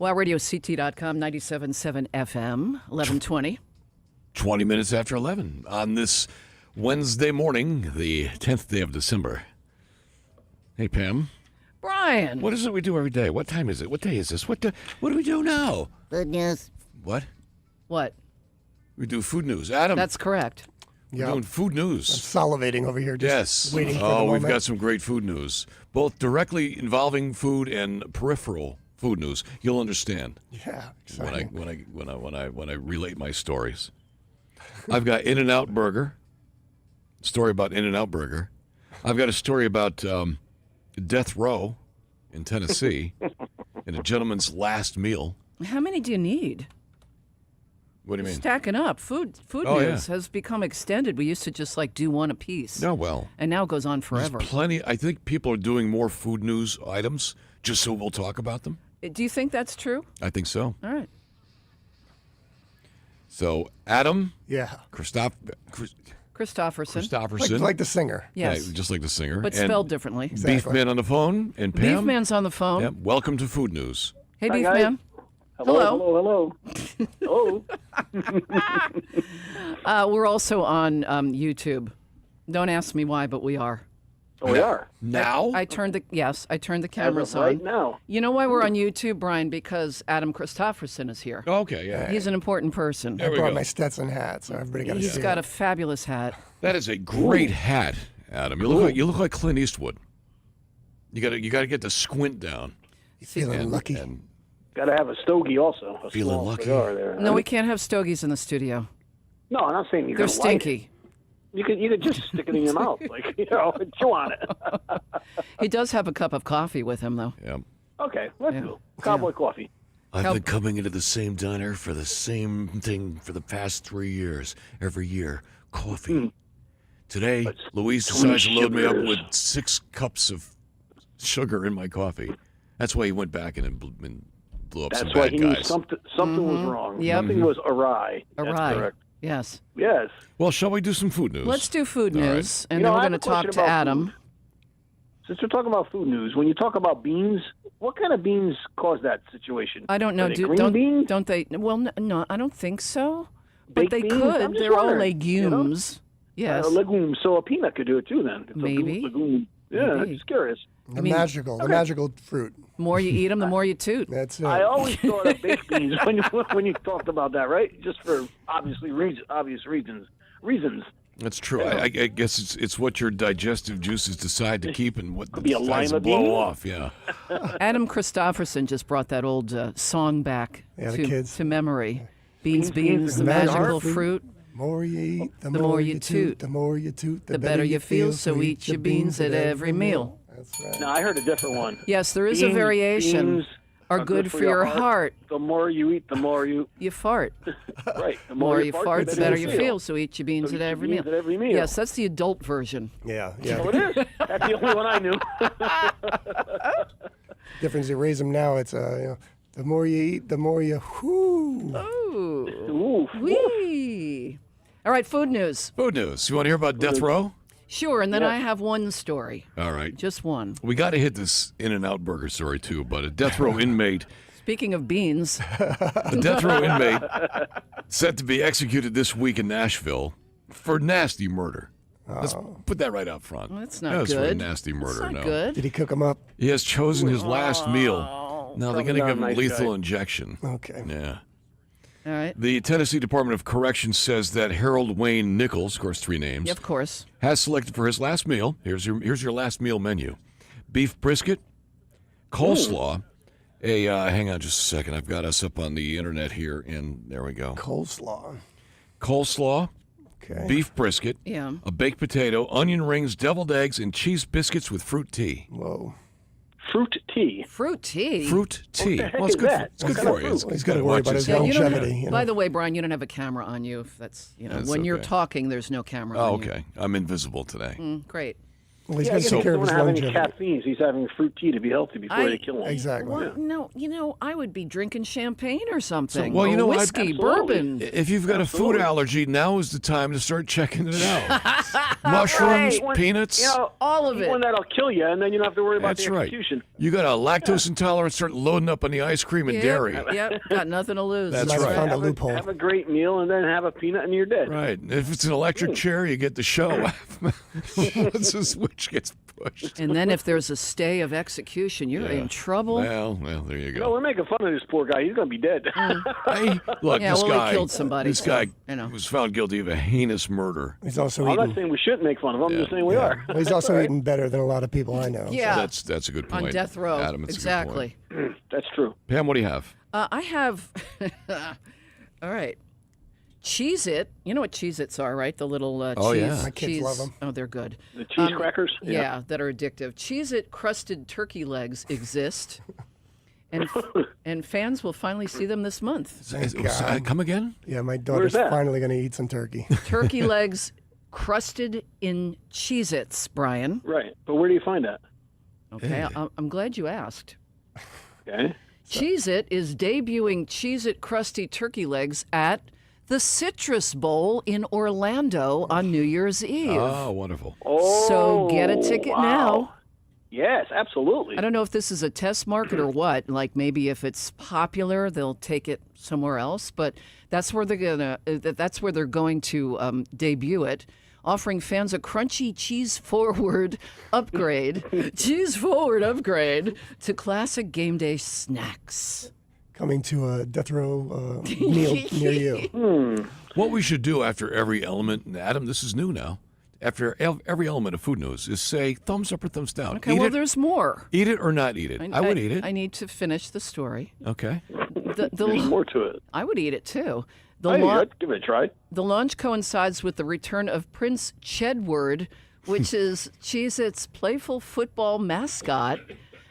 WowRadioCT.com, 97.7 FM, 1120. 20 minutes after 11 on this Wednesday morning, the 10th day of December. Hey, Pam. Brian. What is it we do every day? What time is it? What day is this? What do we do now? Good news. What? What? We do food news. Adam. That's correct. We're doing food news. I'm salivating over here just waiting for the moment. We've got some great food news, both directly involving food and peripheral food news. You'll understand. Yeah, exciting. when I relate my stories. I've got In-N-Out Burger. Story about In-N-Out Burger. I've got a story about death row in Tennessee and a gentleman's last meal. How many do you need? What do you mean? Stacking up. Food news has become extended. We used to just do one a piece. Oh, well. And now it goes on forever. There's plenty. I think people are doing more food news items just so we'll talk about them. Do you think that's true? I think so. All right. So, Adam. Yeah. Christopherson. Like the singer. Yes. Yeah, just like the singer. But spelled differently. Exactly. Beef Man on the phone and Pam. Beef Man's on the phone. Yep. Welcome to Food News. Hey, Hi, Beef guys. Man. Hello. We're also on YouTube. Don't ask me why, but we are. Oh, we are. Now? I turned the cameras As of right on. now. You know why we're on YouTube, Brian? Because Adam Christopherson is here. Okay, yeah. He's an important person. There I we brought go. my Stetson hat, so everybody got to see He's it. got a fabulous hat. That is a great hat, Adam. You look like Clint Eastwood. You gotta get the squint down. You feeling lucky? And Got to have a stogie also. A Feeling small lucky. cigar there. No, we can't have stogies in the studio. No, I'm not saying you're They're gonna light stinky. it. You could just stick it in your mouth, chew on it. He does have a cup of coffee with him, though. yeah. Okay, let's do cowboy coffee. I've been coming into the same diner for the same thing for the past 3 years. Every year, coffee. Today, Louise decides to load me up sugars. with 6 cups of sugar in my coffee. That's why he went back and blew up some That's why bad he knew guys. something was wrong. Yep. Something was awry. That's Awry. correct. Yes. Yes. Well, shall we do some food news? Let's do food All right. news, and You know, then we're I going have to a talk question to about Adam. food. Since we're talking about food news, when you talk about beans, what kind of beans cause that situation? I don't know. Are they green beans? Don't they? Well, no, I don't think so. Baked But they beans? I'm could. just They're all wondering, legumes. Yes. Legumes. So a peanut could do it too. Then It's a Maybe. legume. Yeah, Maybe. I'm just curious. The magical fruit. The more you eat them, the more you toot. That's it. I always thought of baked beans when you talked about that, right? Just for obvious reasons. That's true. I guess it's what your digestive juices decide to keep and what Be a decides to lima blow bean? off. Yeah. Adam Christopherson just brought that old song back the kids. to memory. Beans, Beans, the magical magical fruit. fruit. The more you eat, the more you toot. The more you toot, The better you feel, so eat your beans at every meal. That's right. No, I heard a different one. Yes, there is a variation. Beans Are good for your heart. The more you eat, the more you You fart. right. The more you fart, the better you feel. So eat your beans So at eat your every beans meal. at every meal. Yes, that's the adult version. Yeah. Oh, it is. That's the only one I knew. Difference you raise them now. It's the more you eat, the more you whoo. Ooh. Ooh. Whee! All right, food news. Food news. You want to hear about death row? Sure, and then I have one story. All right. Just one. We got to hit this In-N-Out Burger story too, but a death row inmate. Speaking of beans, A death row inmate set to be executed this week in Nashville for nasty murder. Let's put that right out front. that's not That's good. really nasty That's murder. not No, good. Did he cook them up? he has chosen his last meal. Now they're going to Probably give him not a nice lethal guy. injection. Okay. Yeah. All right. The Tennessee Department of Corrections says that Harold Wayne Nichols, of course, 3 names, Yeah, of course. has selected for his last meal. Here's your last meal menu: beef brisket, coleslaw. Hang on just a second. I've got us up on the internet here, and there we go. Coleslaw. Coleslaw, Okay. beef brisket, Yeah. a baked potato, onion rings, deviled eggs, and cheese biscuits with fruit tea. Whoa. Fruit tea. Fruit tea. Fruit tea. the heck Well, it's is good. that? It's good What kind for of you. fruit? He's got to worry about his Yeah, you don't longevity. have- you know. By the way, Brian, you don't have a camera on you. If that's That's when you're okay. talking, there's no camera Oh, on you. okay. I'm invisible today. Great. Well, he's Yeah, got I to guess take he care of doesn't his have any longevity. caffeine. He's having fruit tea to be healthy before they kill him. Exactly. Well, no, I would be drinking champagne or something. well, you or know what? whiskey, Absolutely. bourbon. If you've got a food allergy, now is the time to start checking it out. Mushrooms, Right. peanuts. You know, All of it. one that'll kill you, and then you don't have to worry about That's the right. execution. You got a lactose intolerance, start loading up on the ice cream and dairy. Yep, got nothing to lose. That's Might have right. found a Have loophole. have a great meal, and then have a peanut, and you're dead. Right. If it's an electric chair, you get the show. Once the switch gets pushed. And then if there's a stay of execution, you're in trouble. Well, there you No, go. we're making fun of this poor guy. He's going to be dead. Hey, look, Yeah, this well, he guy killed somebody, This so, guy you know. was found guilty of a heinous murder. He's also I'm not eating. saying we shouldn't make fun of him. I'm just saying we are. Well, he's also eating better than a lot of people I know. Yeah, That's a good point. on death row. Adam, it's Exactly. A good point. That's true. Pam, what do you have? I have. All right. Cheez-It. You know what Cheez-Its are, right? The little Oh, cheese. yeah. My kids cheese. love 'em. Oh, they're good. The cheese crackers? Yeah, that are addictive. Cheez-It crusted turkey legs exist, and fans will finally see them this month. God. Come again? Yeah, my daughter's that? finally going to eat some turkey. Turkey legs crusted in Cheez-Its, Brian. Right. But where do you find that? Okay, I'm glad you asked. Okay. Cheez-It is debuting Cheez-It crusty turkey legs at the Citrus Bowl in Orlando on New Year's Eve. Oh, wonderful. Oh, So get a ticket wow. now. Yes, absolutely. I don't know if this is a test market or what. Like maybe if it's popular, they'll take it somewhere else. But that's where they're going to debut it, offering fans a crunchy cheese forward upgrade to classic game day snacks. Coming to a death row meal near you. What we should do after every element, and Adam, this is new now, after every element of food news is say thumbs up or thumbs down. Okay, Eat well, it, there's more. eat it or not eat it. I would eat it. I need to finish the story. Okay. There's more to it. I would eat it too. The Hey, launch. I'd give it a try. The launch coincides with the return of Prince Chedward, which is Cheez-Its playful football mascot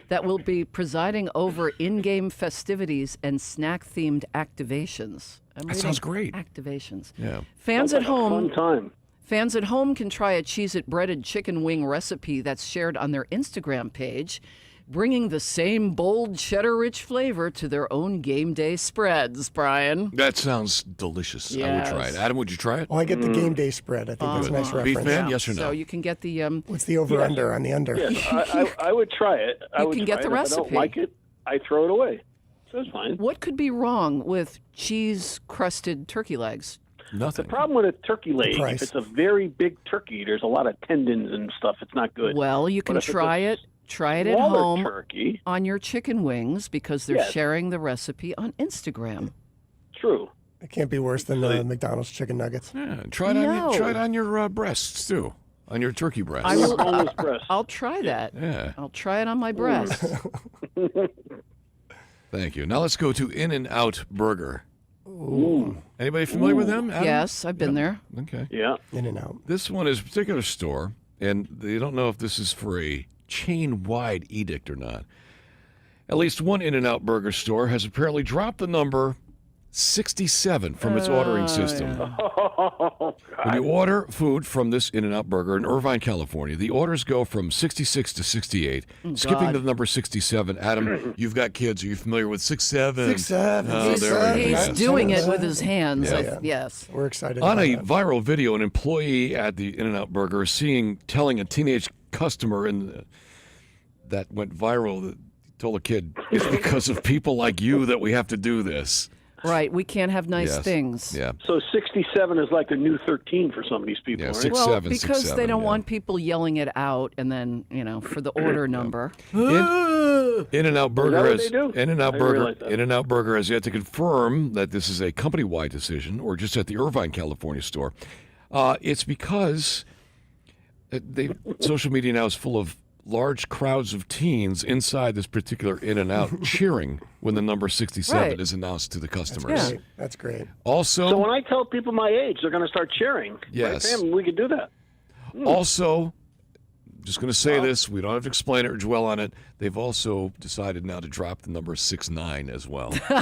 that will be presiding over in-game festivities and snack-themed activations. That sounds great. Activations. Yeah. Fans at home. Fun time. Fans at home can try a Cheez-It breaded chicken wing recipe that's shared on their Instagram page, bringing the same bold cheddar-rich flavor to their own game day spreads, Brian. That sounds delicious. I would try it. Yes. Adam, would you try it? Well, I get the game day spread. I think that's a nice Beef reference. man, yes or no? So you can get the What's the over-under on the under? Yes, I would try it. I You would can try get the it. If I recipe. don't like it, I throw it away. So it's fine. What could be wrong with cheese-crusted turkey legs? Nothing. The problem with a turkey leg, price. if it's a very big turkey, there's a lot of tendons and stuff. It's not good. Well, you can But if it's try a it. Try it at Smaller home turkey, on your chicken wings because they're Yes. sharing the recipe on Instagram. true. It can't be worse than McDonald's chicken nuggets. Yeah, try it on your breasts too, on your turkey breasts. I will. Boneless breast. I'll try that. Yeah. I'll try it on my breast. Thank you. Now let's go to In-N-Out Burger. Ooh. Anybody familiar with them? Adam? Yes, I've been there. Okay. Yeah. In and out. This one is a particular store, and they don't know if this is for a chain-wide edict or not. At least one In-N-Out Burger store has apparently dropped the number 67 from its ordering system. Oh, When God. you order food from this In-N-Out Burger in Irvine, California, the orders go from 66 to 68, skipping God. to the number 67. Adam, you've got kids. Are you familiar with 67? 67. Oh, He's, there we go. he's doing it with his hands. Yeah. Yes. We're excited On about a that. viral video, an employee at the In-N-Out Burger is telling a teenage customer that went viral that told a kid, it's because of people like you that we have to do this. Right. We can't have nice Yes. things. Yeah. So 67 is like the new 13 for some of these people, Yeah, right? six- Well, 7, because 6, they 7, don't yeah. want people yelling it out and then, for the order number. In-N-Out Burger what has they do? In-N-Out I didn't Burger realize that. In-N-Out Burger has yet to confirm that this is a company-wide decision or just at the Irvine, California store. It's because social media now is full of large crowds of teens inside this particular In-N-Out cheering when the number 67 Right. is announced to the That's customers. great. That's great. Also, So when I tell people my age, they're going to start cheering. Yes. Right, Pam? We could do that. Also, just going to say this, we don't have to explain it or dwell on it. They've also decided now to drop the number 69 as well. Because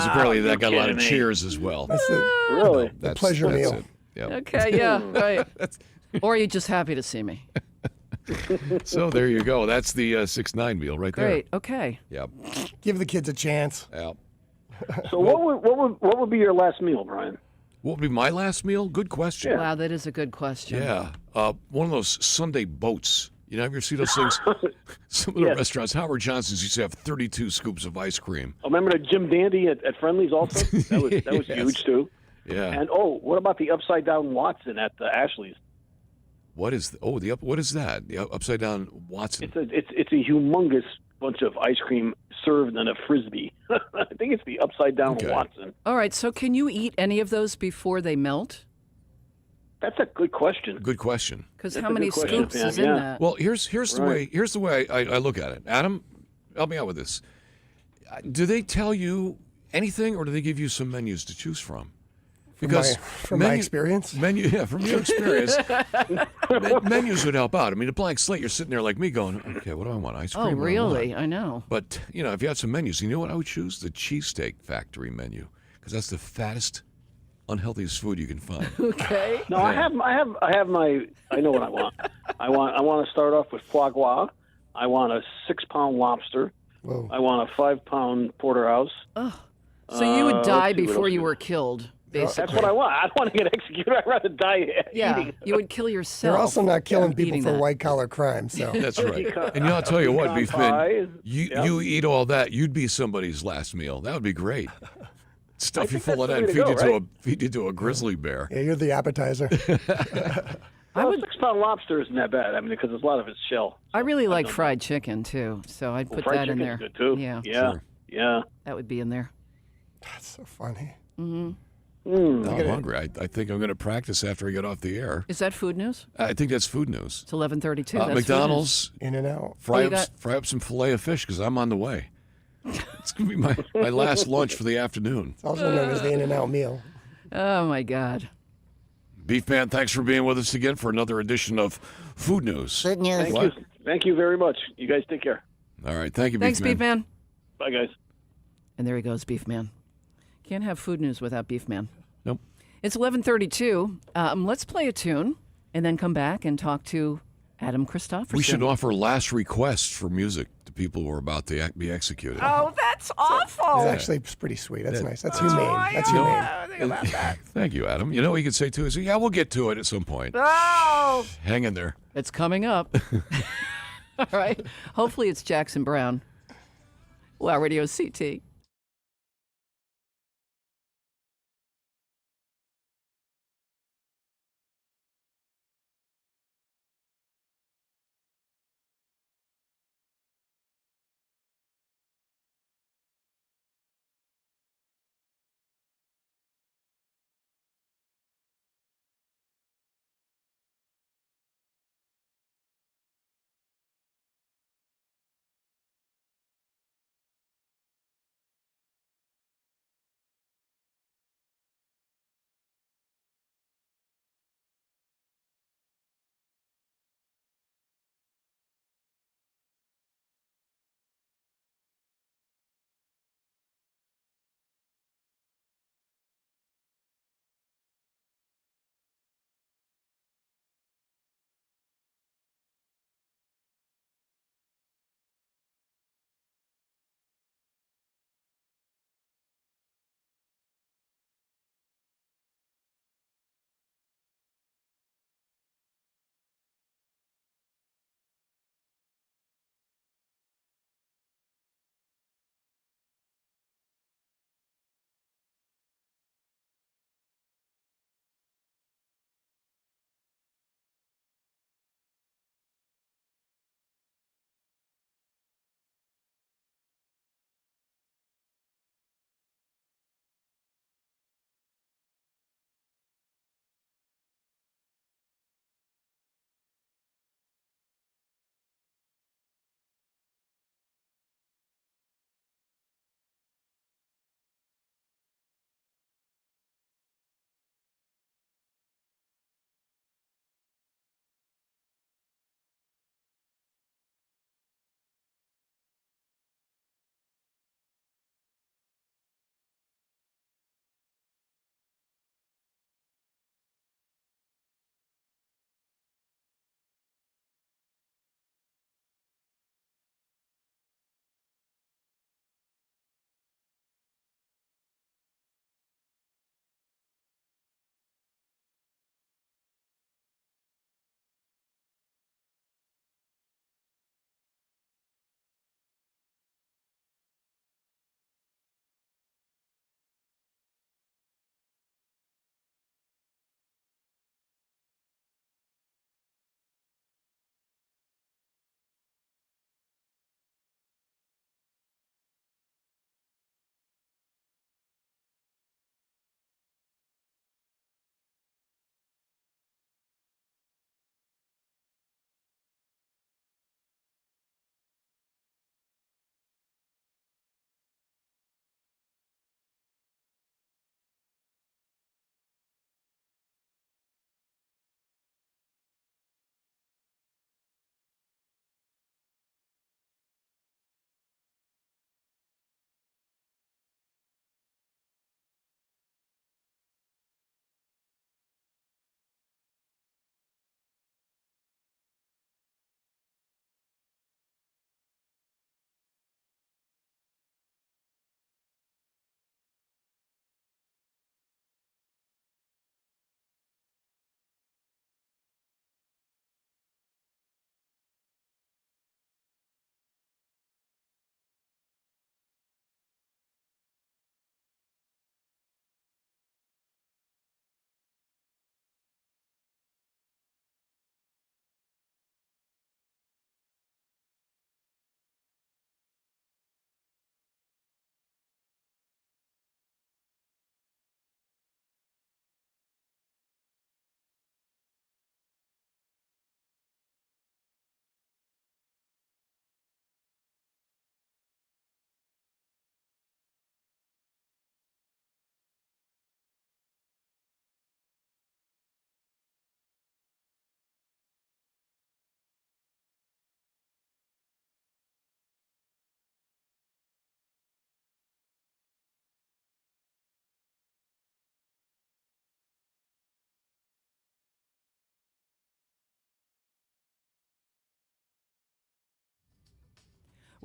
apparently that got a lot of kidding me. cheers as well. That's it. Really? That's pleasure that's meal. it. Yep. Okay, yeah, right. Or are you just happy to see me? So there you go. That's the 6-9 meal right there. Great. Okay. Yep. Give the kids a chance. Yep. So what would be your last meal, Brian? What would be my last meal? Good question. Yeah. Wow, that is a good question. Yeah. One of those Sunday boats. You know, have you ever seen those things? Some of the Yes. restaurants, Howard Johnson's used to have 32 scoops of ice cream. Oh, remember the Jim Dandy at Friendly's also? That was Yes. huge too. Yeah. And what about the upside down Watson at the Ashley's? What is what is that? The upside down Watson. It's a humongous bunch of ice cream served in a frisbee. I think it's the upside down Okay. Watson. All right. So, can you eat any of those before they melt? That's a good question. Good question. Because That's how a many good question, scoops Pam, is in yeah. that? Well, here's the way I look at it. Adam, help me out with this. Do they tell you anything, or do they give you some menus to choose from? From my experience? from your experience, menus would help out. I mean, a blank slate, you're sitting there like me going, okay, what do I want? Ice cream? Oh, or what? really? I know. But, you know, if you had some menus, you know what I would choose? The Cheesesteak Factory menu, because that's the fattest, unhealthiest food you can find. Okay. No, I have my. I know what I want. I want to start off with foie gras. I want a 6-pound lobster. Whoa. I want a 5-pound porterhouse. So you would die let's see, what before else you do- were killed, basically. That's what I want. I don't want to get executed. I'd rather die Yeah, eating. you would kill yourself. They're also not killing people eating for that. white collar crime. So That's right. And I'll tell you what, Pecan Beef pie Man, is- yeah. you eat all that, you'd be somebody's last meal. That would be great. Stuff you think full of that's that the and way to go, feed you to a grizzly bear. yeah, you're the appetizer. Well, a 6-pound lobster isn't that bad. I mean, because a lot of it's shell. I really like fried chicken too, so I'd put Fried that in chicken's there. good too. Yeah, Yeah. Sure. Yeah. that would be in there. That's so funny. I'm hungry. I think I'm going to practice after I get off the air. Is that food news? I think that's food news. It's 11:32. That's food McDonald's, In and out. fry you got- up some filet of fish because I'm on the way. It's going to be my last lunch for the afternoon. It's also known as the In and Out meal. news. Oh my God. Beef Man, thanks for being with us again for another edition of Food News. Good news. Thank What? you. Thank you very much. You guys take care. All right. Thank you, Thanks, Beef Man. Beef Man. Bye, guys. And there he goes, Beef Man. Can't have food news without Beef Man. Nope. It's 11:32. Let's play a tune and then come back and talk to Adam Christopherson. We should offer last requests for music to people who are about to be executed. Oh, that's awful. It's actually pretty sweet. That's nice. That's humane. That's humane. Think about that. Thank you, Adam. You know what you could say too is, yeah, we'll get to it at some point. Oh, Hang in there. it's coming up. All right. Hopefully, it's Jackson Brown. Wow, Radio CT.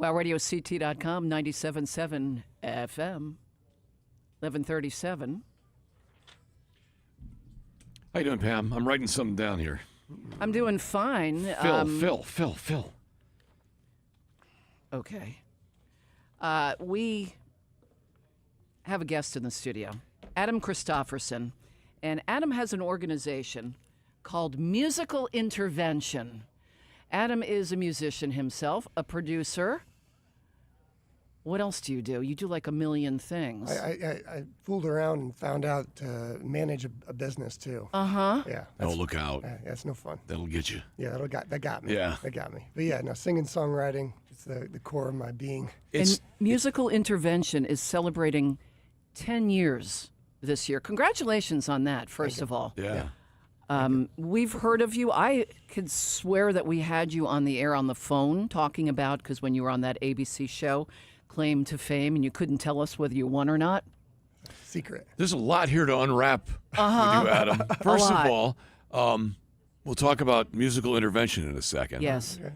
WowRadioCT.com, 97.7 FM, 1137. How you doing, Pam? I'm writing something down here. I'm doing fine. Phil. Okay. We have a guest in the studio, Adam Christopherson. And Adam has an organization called Musical Intervention. Adam is a musician himself, a producer. What else do? You do like a million things. I fooled around and found out to manage a business too. Uh-huh. Yeah. Oh, look out. That's no fun. That'll get you. Yeah, that got me. Yeah. That got me. But yeah, no, singing, songwriting, it's the core of my being. And Musical Intervention is celebrating 10 years this year. Congratulations on that, first of all. Yeah. We've heard of you. I could swear that we had you on the air on the phone talking about, because when you were on that ABC show, Claim to Fame, and you couldn't tell us whether you won or not. Secret. There's a lot here to unwrap with you, Adam. First of all, we'll talk about musical intervention in a second. Yes. Okay.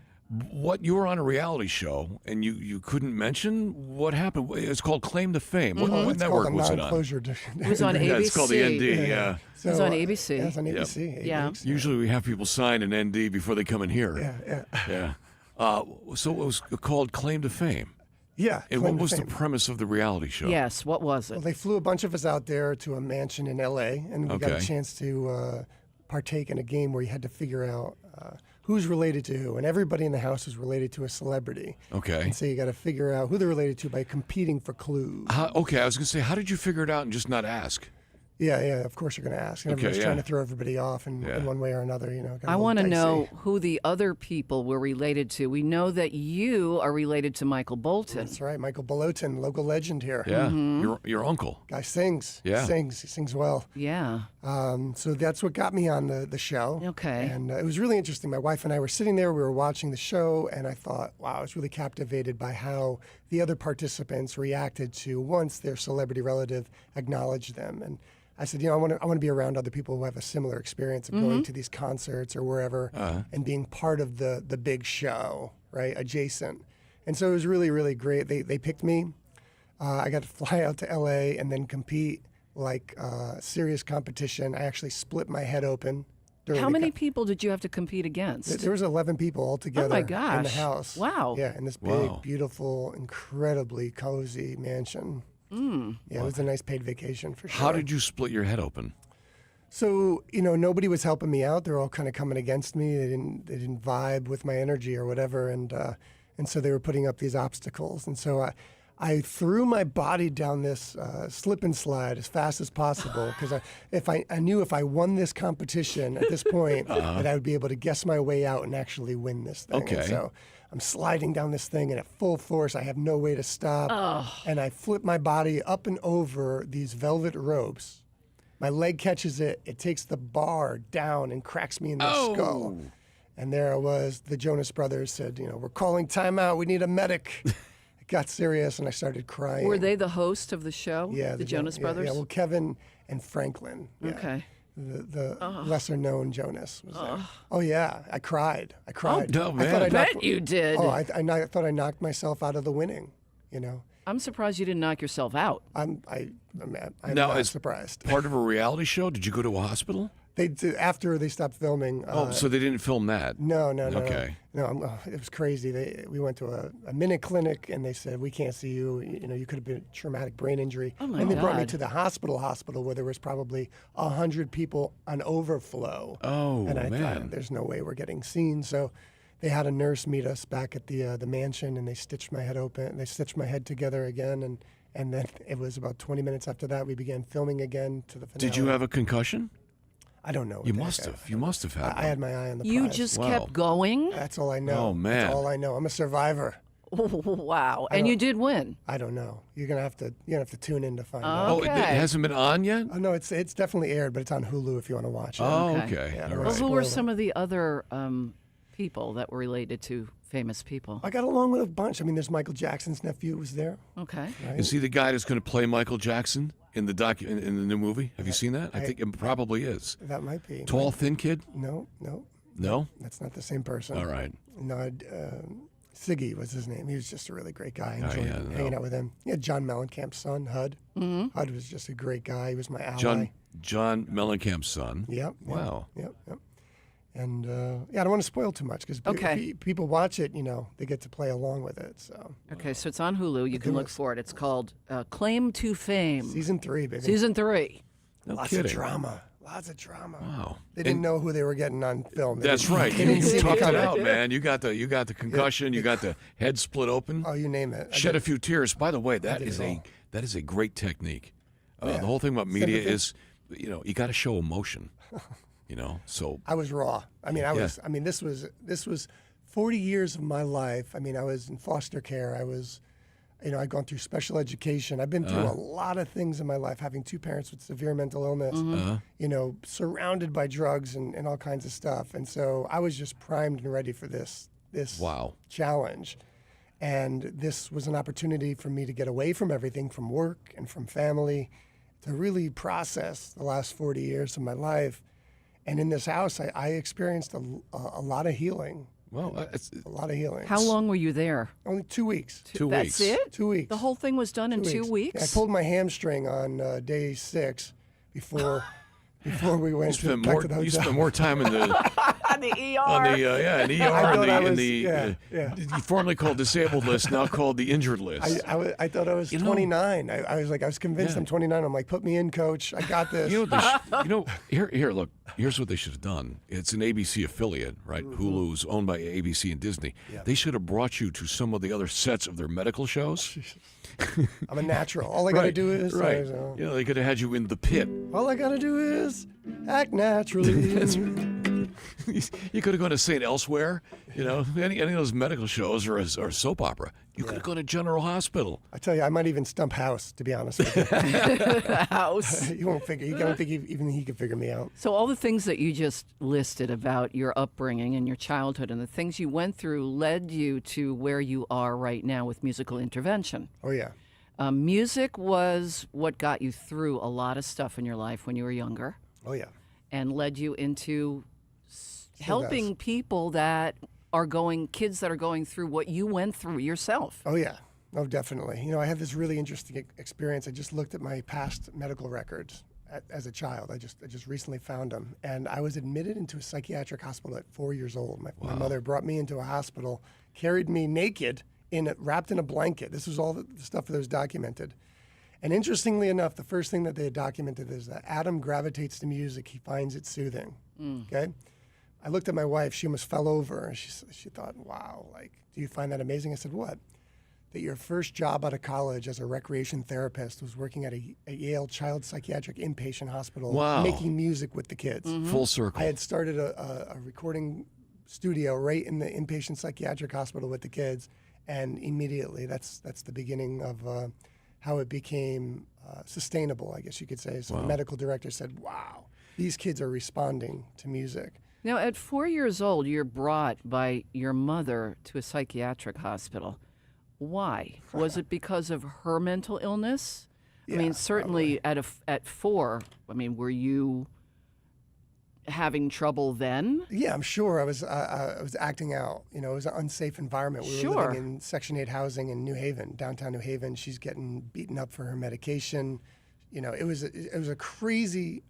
What you were on a reality show and you couldn't mention what happened. It's called Claim to Fame. What It's network called a was it on? non-closure. It was on ABC. Yeah, it's called the ND. Yeah. So, It was on ABC. Yeah, it's on ABC. 8 Yeah. weeks. Usually we have people sign an ND before they come in here. Yeah. So it was called Claim to Fame. Yeah. And claim what to was the fame. premise of the reality show? Yes, what was Well, it? they flew a bunch of us out there to a mansion in L.A., and we got a Okay. chance to partake in a game where you had to figure out who's related to who, and everybody in the house was related to a celebrity. Okay. And so you got to figure out who they're related to by competing for clues. Okay, I was going to say, how did you figure it out and just not ask? Yeah, of course you're going to ask. And everybody's yeah. trying to throw everybody off in Yeah. one way or another. Got a I little want to dicey. know who the other people were related to. We know that you are related to Michael Bolton. That's right, Michael Bolton, local legend here. Yeah, your uncle. Guy sings. Yeah. He sings well. Yeah. So that's what got me on the show. Okay. And it was really interesting. My wife and I were sitting there, we were watching the show, and I thought, wow, I was really captivated by how the other participants reacted to once their celebrity relative acknowledged them. And I said, I want to be around other people who have a similar experience of going to these concerts or wherever and being part of the big show, right, adjacent. And so it was really, really great. They picked me. I got to fly out to L.A. and then compete like serious competition. I actually split my head open. How many people did you have to compete against? There was 11 people altogether Oh my in the gosh. house. Wow. Yeah, in this big, Wow. beautiful, incredibly cozy mansion. Yeah, it was a nice paid vacation for sure. How did you split your head open? So, nobody was helping me out. They're all kind of coming against me. They didn't vibe with my energy or whatever, and so they were putting up these obstacles. And so I threw my body down this slip and slide as fast as possible because I knew if I won this competition at this point that I would be able to guess my way out and actually win this thing. Okay. And so I'm sliding down this thing, and at full force, I have no way to stop. And I flip my body up and over these velvet ropes. My leg catches it. It takes the bar down and cracks me in the skull. And there I was. The Jonas Brothers said, we're calling timeout. We need a medic. It got serious, and I started crying. Were they the host of the show? Yeah, The Jonas Brothers? Yeah, well, Kevin and Franklin. Yeah. Okay. The lesser-known Jonas was there. Oh yeah, I cried. no, man. I thought I bet you did. Oh, I thought I knocked myself out of the winning. I'm surprised you didn't knock yourself out. I'm Now, not as surprised. Part of a reality show? Did you go to a hospital? They did, after they stopped filming. So they didn't film that? No. Okay. No, it was crazy. We went to a minute clinic, and they said, we can't see you. You could have been a traumatic brain injury. Oh, my and they brought me God. to the hospital where there was probably 100 people on overflow. Oh, and I man. thought, there's no way we're getting seen. So they had a nurse meet us back at the mansion, and they stitched my head open. They stitched my head together again, and then it was about 20 minutes after that we began filming again to the finale. Did you have a concussion? I don't know. what You the heck must I- have. You must have had I had my eye on the You prize. just Wow. kept going? That's all I know. Oh, man. That's all I know. I'm a survivor. Wow. And you did win. I don't know. You're gonna have to tune in to find Oh. out. Oh, it Okay. hasn't been on yet? Oh no, it's definitely aired, but it's on Hulu if you want to watch it. Oh, Okay. okay. Yeah, All well, Well, right. who were Spoiler. some of the other people that were related to famous people? I got along with a bunch. I mean, there's Michael Jackson's nephew was there. Okay. Is he the guy that's going to play Michael Jackson in the in the new movie? Have you seen that? I think it probably is. That might be. Tall, thin kid? No, No? that's not the same person. All right. No, Siggy was his name. He was just a really great guy. I Oh, enjoyed yeah, no. hanging out with him. Yeah, John Mellencamp's son, Hud. Hud was just a great guy. He was my ally. John Mellencamp's son. Yep. Wow. Yep. And I don't want to spoil too much because people watch it, they get to play along with it. So Okay, so it's on Hulu. You can look for it. It's called Claim to Fame. season 3, baby. Season 3. No Lots kidding. of drama. Lots of drama. Wow. They didn't know who they were getting on film. That's right. They didn't see You it toughed it coming. out, man. You got the concussion. You got the head split open. Oh, you name it. Shed a few tears. By the way, that did is it all. that is a great technique. Yeah. The whole thing about media Sympathy. is, you got to show emotion. So I was raw. I mean, this was 40 years of my life. I mean, I was in foster care. I was, I'd gone through special education. I've been through a lot of things in my life, having 2 parents with severe mental illness, surrounded by drugs and all kinds of stuff. And so I was just primed and ready for this wow. challenge. And this was an opportunity for me to get away from everything, from work and from family, to really process the last 40 years of my life. And in this house, I experienced a lot of healing. Well, A lot of healing. How long were you there? Only 2 weeks. 2 That's weeks. it? 2 weeks. The whole thing was done in 2 weeks? Yeah, I pulled my hamstring on day 6 before we went back to the You hotel. spent more time in the On the ER. in the ER thought I in was- the yeah. formerly called didisabled list, now called the injured list. I thought I was 29. I was convinced I'm 29. I'm like, put me in, coach. I got this. Here, look. Here's what they should have done. It's an ABC affiliate, right? Hulu's owned by ABC and Disney. Yeah. They should have brought you to some of the other sets of their medical shows. I'm a natural. All I got to do is right. They could have had you in the pit. all I got to do is act naturally. You could have gone to St. Elsewhere, any of those medical shows or soap opera. You could have gone to General Hospital. I tell you, I might even stump House, to be honest with you. House. You won't figure. You don't think even he could figure me out. So all the things that you just listed about your upbringing and your childhood and the things you went through led you to where you are right now with musical intervention. Oh yeah. Music was what got you through a lot of stuff in your life when you were younger Oh yeah. and led you into Still helping does. people that are kids that are going through what you went through yourself. Oh yeah. Oh definitely. I had this really interesting experience. I just looked at my past medical records as a child. I just recently found them, and I was admitted into a psychiatric hospital at 4 years old. My mother brought me into a hospital, carried me naked, wrapped in a blanket. This was all the stuff that was documented. And interestingly enough, the first thing that they had documented is that Adam gravitates to music. He finds it soothing. Okay. I looked at my wife. She almost fell over. And she thought, wow, do you find that amazing? I said, what? That your first job out of college as a recreation therapist was working at a Yale child psychiatric inpatient hospital, Wow. making music with the kids. Full circle. I had started a recording studio right in the inpatient psychiatric hospital with the kids, and immediately that's the beginning of how it became sustainable, I guess you could say. So the medical director said, wow, these kids are responding to music. Now, at 4 years old, you're brought by your mother to a psychiatric hospital. Why? Was it because of her mental illness? I mean, certainly at 4, were you having trouble then? Yeah, I'm sure. I was acting out. It was an unsafe environment. We were living in Section 8 housing in New Haven, downtown New Haven. She's getting beaten up for her medication. It was a crazy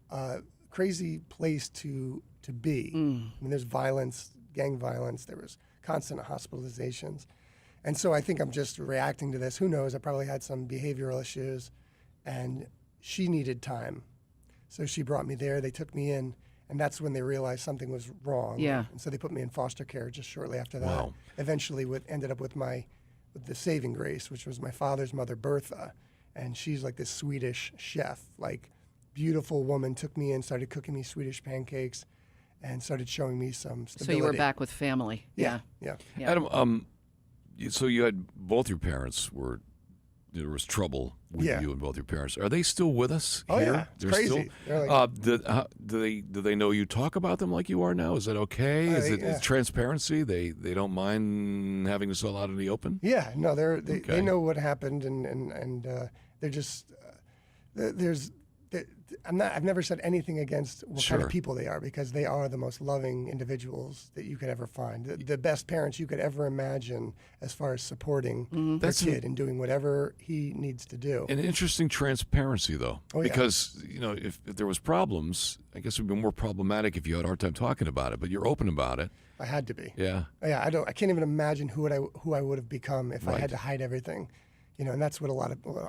place to be. I mean, there's violence, gang violence. There was constant hospitalizations. And so I think I'm just reacting to this. Who knows? I probably had some behavioral issues, and she needed time. So she brought me there. They took me in, and that's when they realized something was wrong. Yeah. And so they put me in foster care just shortly after that. Wow. Eventually ended up with the saving grace, which was my father's mother, Bertha. And she's like this Swedish chef, beautiful woman, took me in, started cooking me Swedish pancakes, and started showing me some stability. So you were back with family. Yeah. Adam, so you had both your parents there was trouble with you and both your parents. Are they still with us Oh, here? yeah. It's They're crazy. Still, They're do they know you talk about them like you are now? Is that okay? Is it yeah. transparency? They don't mind having this all out in the open? Yeah, no, they Okay. know what happened, and they're just I've never said anything against what kind Sure. of people they are, because they are the most loving individuals that you could ever find. The best parents you could ever imagine as far as supporting their That's an- kid and doing whatever he needs to do. An interesting transparency, though, Oh, yeah. because if there was problems, I guess it would be more problematic if you had a hard time talking about it. But you're open about it. I had to be. Yeah. Yeah, I can't even imagine who I would have become if I Right. had to hide everything. And that's what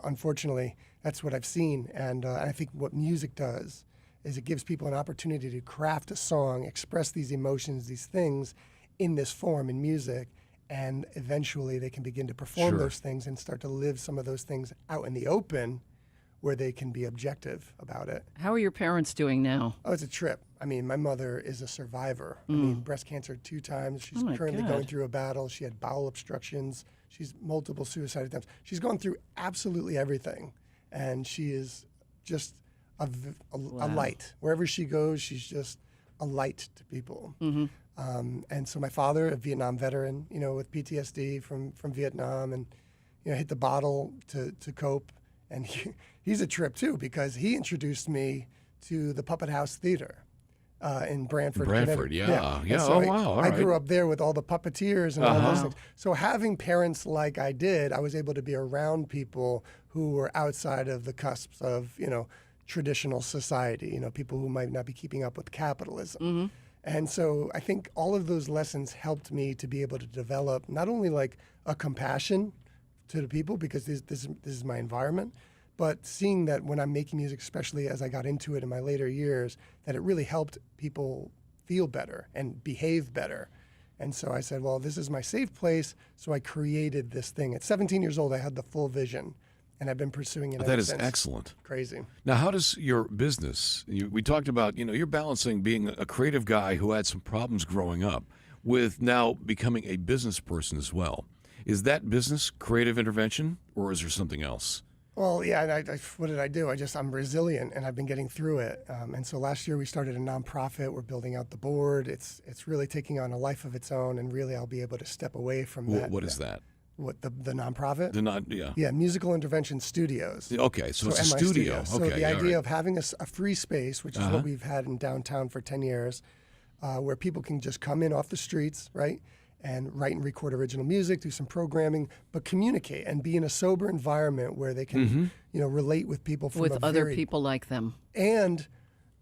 unfortunately, that's what I've seen. And I think what music does is it gives people an opportunity to craft a song, express these emotions, these things in this form in music, and eventually they can begin to perform Sure. those things and start to live some of those things out in the open where they can be objective about it. How are your parents doing now? Oh, it's a trip. I mean, my mother is a survivor. I mean, breast cancer 2 times. She's Oh, my currently God. going through a battle. She had bowel obstructions. She's multiple suicide attempts. She's gone through absolutely everything. And she is just a light. Wherever she goes, she's just a light to people. And so my father, a Vietnam veteran, with PTSD from Vietnam, and hit the bottle to cope. And he's a trip too, because he introduced me to the Puppet House Theater in Brantford. Brantford, Connecticut. yeah. And so Oh, wow, all I right. grew up there with all the puppeteers and all Uh-huh. those things. So having parents like I did, I was able to be around people who were outside of the cusps of traditional society. People who might not be keeping up with capitalism. And so I think all of those lessons helped me to be able to develop not only like a compassion to the people, because this is my environment, but seeing that when I'm making music, especially as I got into it in my later years, that it really helped people feel better and behave better. And so I said, well, this is my safe place. So I created this thing. At 17 years old, I had the full vision, and I've been pursuing it ever That is since. excellent. Crazy. Now, how does your business, we talked about, you're balancing being a creative guy who had some problems growing up with now becoming a business person as well. Is that business creative intervention, or is there something else? Well, yeah, what did I do? I'm resilient, and I've been getting through it. And so last year we started a nonprofit. We're building out the board. It's really taking on a life of its own, and really I'll be able to step away from that. What is that? What, the nonprofit? Yeah. Yeah, Musical Intervention Studios. Okay, so it's a MI studio. So Okay, the all idea right. of having a free space, which is what we've had in downtown for 10 years, where people can just come in off the streets, right, and write and record original music, do some programming, but communicate and be in a sober environment where they can, relate with people from With a other very- people like them. and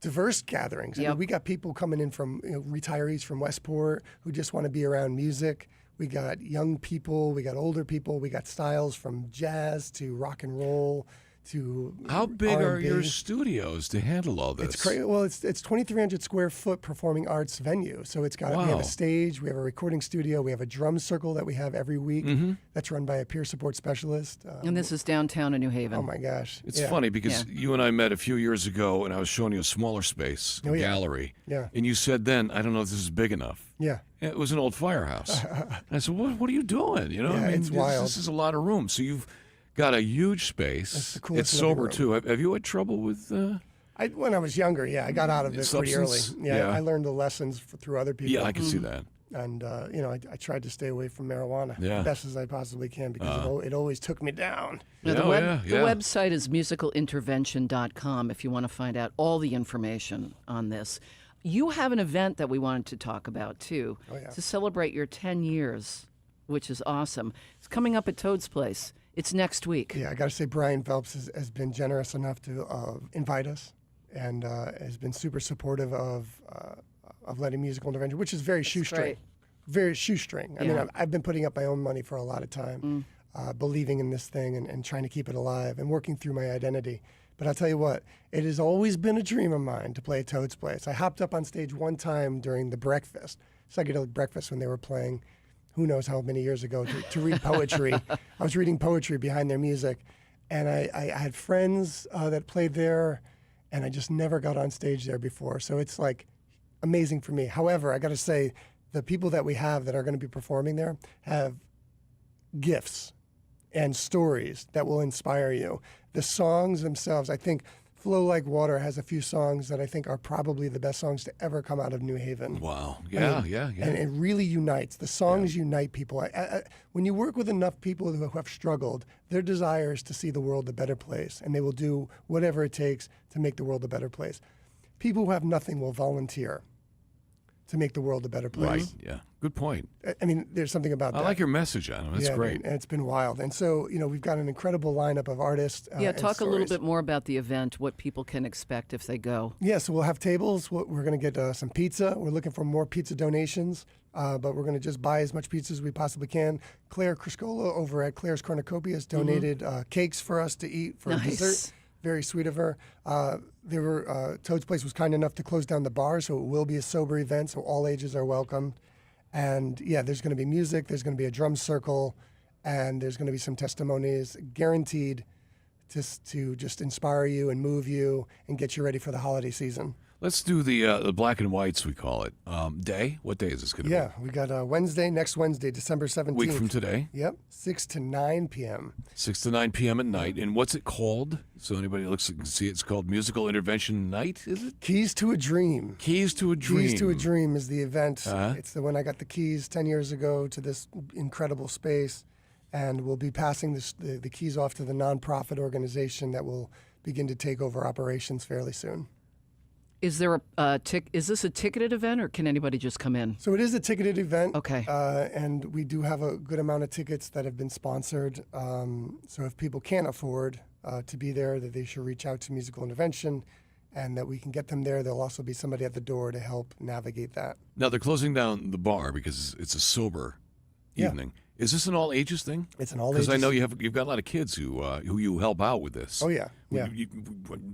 diverse gatherings. I Yep. mean, we got people coming in from retirees from Westport who just want to be around music. We got young people, we got older people, we got styles from jazz to rock and roll to How big are R&B. your studios to handle all this? It's crazy. Well, it's 2,300 square foot performing arts venue. So we have Wow. a stage, we have a recording studio, we have a drum circle that we have every week that's run by a peer support specialist. And this is downtown in New Haven. Oh my gosh, It's yeah. funny because you and I met a few years ago, and I was showing you a smaller space, a Oh, yeah. gallery. Yeah. And you said then, I don't know if this is big enough. Yeah. It was an old firehouse. And I said, what are you doing? Yeah, it's wild. This is a lot of room. So you've got a huge space. It's the coolest It's living sober, room. too. Have you had trouble with... When I was younger, I got out of it pretty early. Substance? Yeah, Yeah. I learned the lessons through other people. Yeah, I can see that. And I tried to stay away from marijuana Yeah. as best as I possibly can, because it always took me down. Now, Yeah, the yeah. website is musicalintervention.com if you want to find out all the information on this. You have an event that we wanted to talk about, too, to celebrate your 10 years, which is awesome. It's coming up at Toad's Place. It's next week. Yeah, I got to say, Brian Phelps has been generous enough to invite us, and has been super supportive of letting musical intervention, which is very shoestring. great. Very shoestring. I mean, Yeah. I've been putting up my own money for a lot of time, believing in this thing and trying to keep it alive and working through my identity. But I'll tell you what, it has always been a dream of mine to play at Toad's Place. I hopped up on stage one time during the breakfast, psychedelic breakfast, when they were playing, who knows how many years ago, to read poetry. I was reading poetry behind their music, and I had friends that played there, and I just never got on stage there before. So it's like amazing for me. However, I got to say, the people that we have that are going to be performing there have gifts and stories that will inspire you. The songs themselves, I think Flow Like Water has a few songs that I think are probably the best songs to ever come out of New Haven. Wow. Yeah, yeah. And it really unites. The songs unite people. When you work with enough people who have struggled, their desire is to see the world a better place, and they will do whatever it takes to make the world a better place. People who have nothing will volunteer to make the world a better place. Right. Yeah. Good point. I mean, there's something about I that. like your message, Adam. That's great. And it's been wild. And so, we've got an incredible lineup of artists. Yeah, and talk a little stories. bit more about the event, what people can expect if they go. Yeah, so we'll have tables. We're going to get some pizza. We're looking for more pizza donations, but we're going to just buy as much pizza as we possibly can. Claire Criscola over at Claire's Cornucopia has donated cakes for us to eat for Nice. dessert. Very sweet of her. Toad's Place was kind enough to close down the bar, so it will be a sober event, so all ages are welcome. And yeah, there's going to be music, there's going to be a drum circle, and there's going to be some testimonies guaranteed to just inspire you and move you and get you ready for the holiday season. Let's do the black and whites, we call it. Day? What day is this going to Yeah, we got next Wednesday, December 17th. be? Week from today? Yep, 6 to 9 p.m. 6 to 9 p.m. at night. And what's it called? So anybody looks can see it's called Musical Intervention Night, is it? Keys to a Dream. Keys to a Dream. Keys to a Dream is the event. Uh-huh. It's the when I got the keys 10 years ago to this incredible space, and we'll be passing the keys off to the nonprofit organization that will begin to take over operations fairly soon. Is there is this a ticketed event, or can anybody just come in? So it is a ticketed event. Okay. And we do have a good amount of tickets that have been sponsored. So if people can't afford to be there, that they should reach out to Musical Intervention, and that we can get them there. There'll also be somebody at the door to help navigate that. Now they're closing down the bar because it's a sober evening. Is this an all ages thing? It's an all ages. Because I know you've got a lot of kids who you help out with this. Oh yeah, yeah.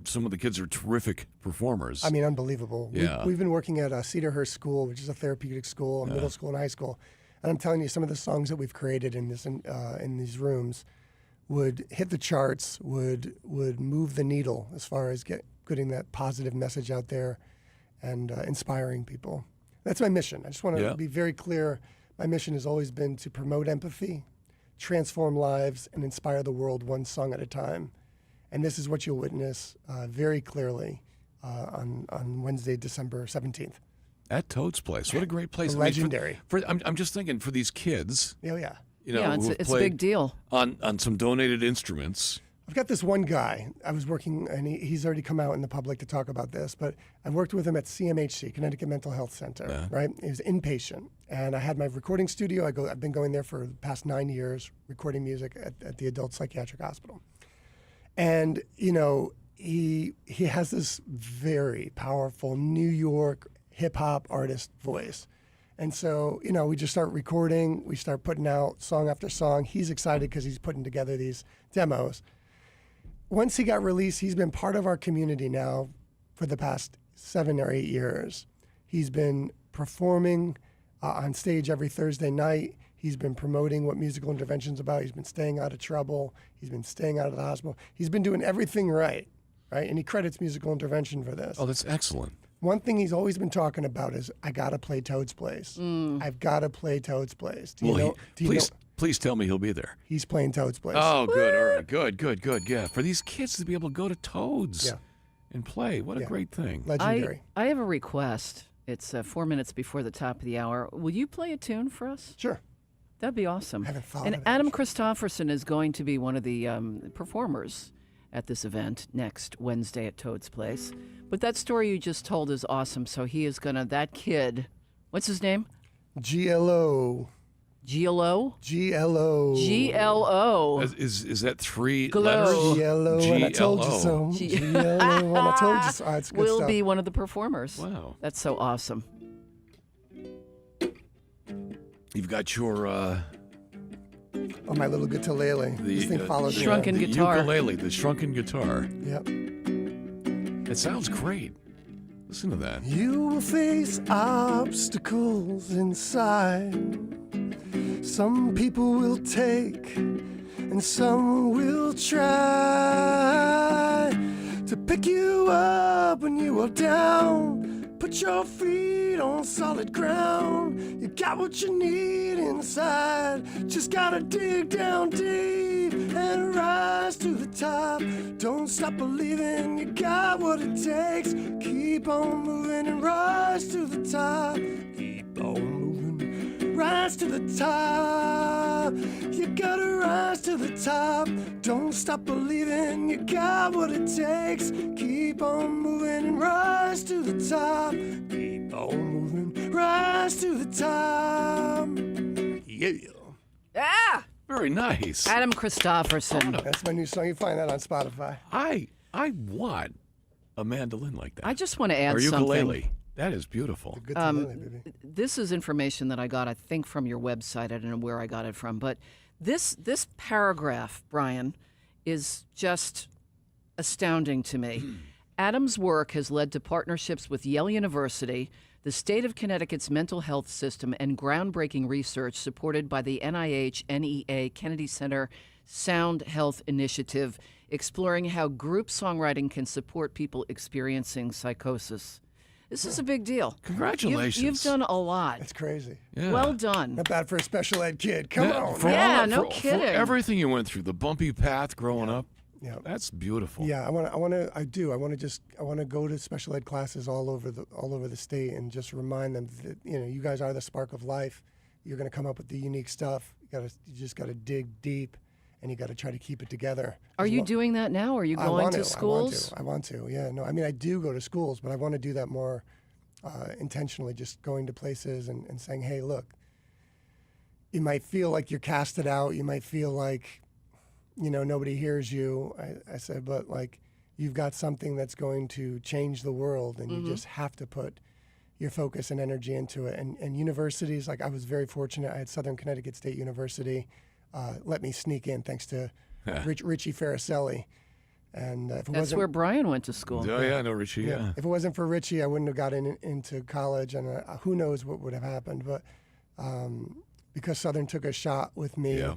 Some of the kids are terrific performers. I mean, unbelievable. Yeah. We've been working at Cedarhurst School, which is a therapeutic school, a middle school and high school. And I'm telling you, some of the songs that we've created in these rooms would hit the charts, would move the needle as far as getting that positive message out there and inspiring people. That's my mission. I just want to be very clear. My mission has always been to promote empathy, transform lives, and inspire the world one song at a time. And this is what you'll witness very clearly on Wednesday, December 17th. At Toad's Place. What a great place. Legendary. I'm just thinking for these kids, Oh, yeah. Yeah, who have it's a big deal. on some donated instruments. I've got this one guy. I was working, and he's already come out in the public to talk about this, but I worked with him at CMHC, Connecticut Mental Health Center, right? He was inpatient, and I had my recording studio. I've been going there for the past 9 years, recording music at the Adult Psychiatric Hospital. And, he has this very powerful New York hip-hop artist voice. And so, we just start recording. We start putting out song after song. He's excited because he's putting together these demos. Once he got released, he's been part of our community now for the past 7 or 8 years. He's been performing on stage every Thursday night. He's been promoting what Musical Intervention's about. He's been staying out of trouble. He's been staying out of the hospital. He's been doing everything right? And he credits Musical Intervention for this. Oh, that's excellent. One thing he's always been talking about is, I got to play Toad's Place. I've got to play Toad's Place. Please tell me he'll be there. He's playing Toad's Place. Oh, good. All right. Good. Yeah. For these kids to be able to go to Toad's and play, what a great thing. Legendary. I have a request. It's 4 minutes before the top of the hour. Will you play a tune for us? Sure. That'd be awesome. I haven't thought And of that, Adam actually. Christopherson is going to be one of the performers at this event next Wednesday at Toad's Place. But that story you just told is awesome. So he is that kid, what's his name? GLO. GLO? GLO. GLO. Is that 3 Glow. letters? GLO, and I told you so. GLO, and I told you so. Oh, it's good Will stuff. be one of the performers. Wow. That's so awesome. You've got your Oh, my little guitar-lele. This thing follows me. shrunken the guitar. ukulele, the shrunken guitar. Yep. It sounds great. Listen to that. You will face obstacles inside. Some people will take, and some will try to pick you up when you are down. Put your feet feet on solid ground. You got what you need inside. Just gotta dig down deep and rise to the top. Don't stop believing you got what it takes. Keep on moving and rise to the top. Keep on moving, rise to the top. You gotta rise to the top. Don't stop believing you got what it takes. Keep on moving and rise to the top. Keep on moving, rise to the top. Yeah. Ah! Very nice. Adam Christopherson. That's my new song. You find that on Spotify. I want a mandolin like that. I just want to add or something. ukulele. That is beautiful. Good to know that, baby. This is information that I got, I think, from your website. I don't know where I got it from, but this paragraph, Brian, is just astounding to me. Adam's work has led to partnerships with Yale University, the state of Connecticut's mental health system, and groundbreaking research supported by the NIH NEA Kennedy Center Sound Health Initiative, exploring how group songwriting can support people experiencing psychosis. This is a big deal. Congratulations. You've done a lot. It's crazy. Yeah. Well done. Not bad for a special ed kid. Come on. For Yeah, all- no for kidding. everything you went through, the bumpy path growing up. Yeah. That's beautiful. Yeah, I want to go to special ed classes all over the state and just remind them that, you guys are the spark of life. You're going to come up with the unique stuff. You just got to dig deep, and you got to try to keep it together. Are you doing that now? Are you going to schools? I want to. Yeah, no, I mean I do go to schools, but I want to do that more intentionally. Just going to places and saying, hey, look, you might feel like you're casted out. You might feel like nobody hears you. I said, but like you've got something that's going to change the world, and you just have to put your focus and energy into it. And universities, like I was very fortunate. I had Southern Connecticut State University let me sneak in thanks to Richie Faricelli. And if it That's wasn't, where Brian went to school. Oh, yeah, I know Richie. Yeah. if it wasn't for Richie, I wouldn't have gotten into college, and who knows what would have happened. But because Southern took a shot with me, Yeah.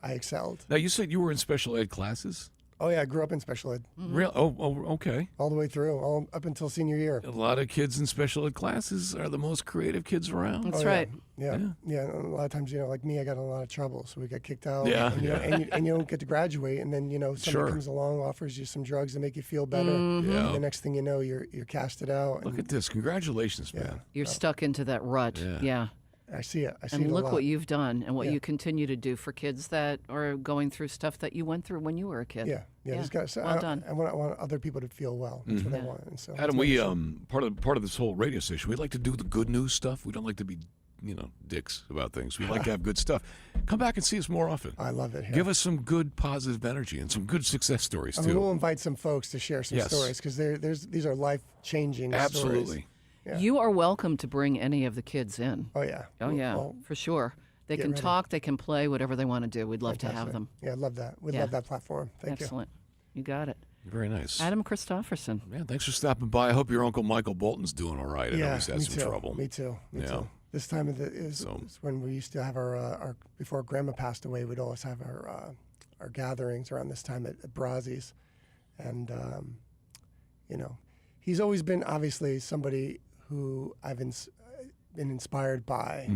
I excelled. Now, you said you were in special ed classes? Oh yeah, I grew up in special ed Real? Oh, okay. all the way through, all up until senior year. A lot of kids in special ed classes are the most creative kids around. That's Oh, right. Yeah. A lot of times, like me, I got in a lot of trouble, so we got kicked out. Yeah, and, and you don't get to graduate, and then somebody Sure. comes along, offers you some drugs to make you feel better. Yeah. And the next thing you know, you're casted out. Look And at this. Congratulations, man. You're stuck into that rut. Yeah. I see it. I see And it a look lot. what you've done and what Yeah. you continue to do for kids that are going through stuff that you went through when you were a kid. Yeah. Just got. So Well done. I want other people to feel well. That's what I want. And so Adam, that's we what part of this whole radio station, we like to do the good news stuff. We don't like to be, dicks about things. We like to have good stuff. Come back and see us more often. I love it. Here. Give us some good positive energy and some good success stories I mean, we'll too. invite some folks to share some Yes. stories because these are life changing stories. Absolutely. Yeah. You are welcome to bring any of the kids in. Oh yeah. Oh, yeah, Well, for sure. They get can ready. talk, they can play, whatever they want to do. We'd love to have fantastic. them. Yeah, I love that. We Yeah. love that platform. Thank you. Excellent. You got it. Very nice. Adam Christopherson. Man, thanks for stopping by. I hope your Uncle Michael Bolton's doing all right. I know he's had me some too. trouble. Me too. Me Yeah. too. This time of the is when we used to have our before Grandma passed away. We'd always have our gatherings around this time at Brazzi's, and he's always been obviously somebody who I've been inspired by,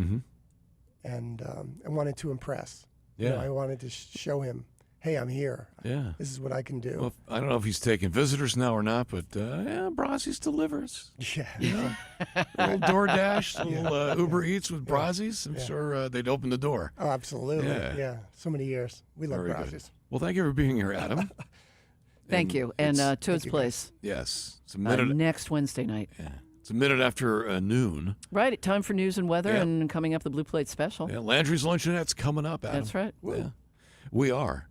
and I wanted to impress. Yeah. I wanted to show him, hey, I'm here. Yeah. This is what I can do. Well, I don't know if he's taking visitors now or not, but Brazzi's delivers. Yeah. A little DoorDash, a little Uber Eats with Brazzi's. I'm sure they'd open the door. Oh, absolutely. Yeah. Yeah. So many years. We love Very good. Brazzi's. Well, thank you for being here, Adam. Thank you. And Toad's Place Yes. It's a minute. next Wednesday night. Yeah. It's a minute after noon. Right. Time for news and weather Yeah. and coming up the Blue Plate Special. Yeah, Landry's Luncheonette's coming up, Adam. That's right. Yeah. We are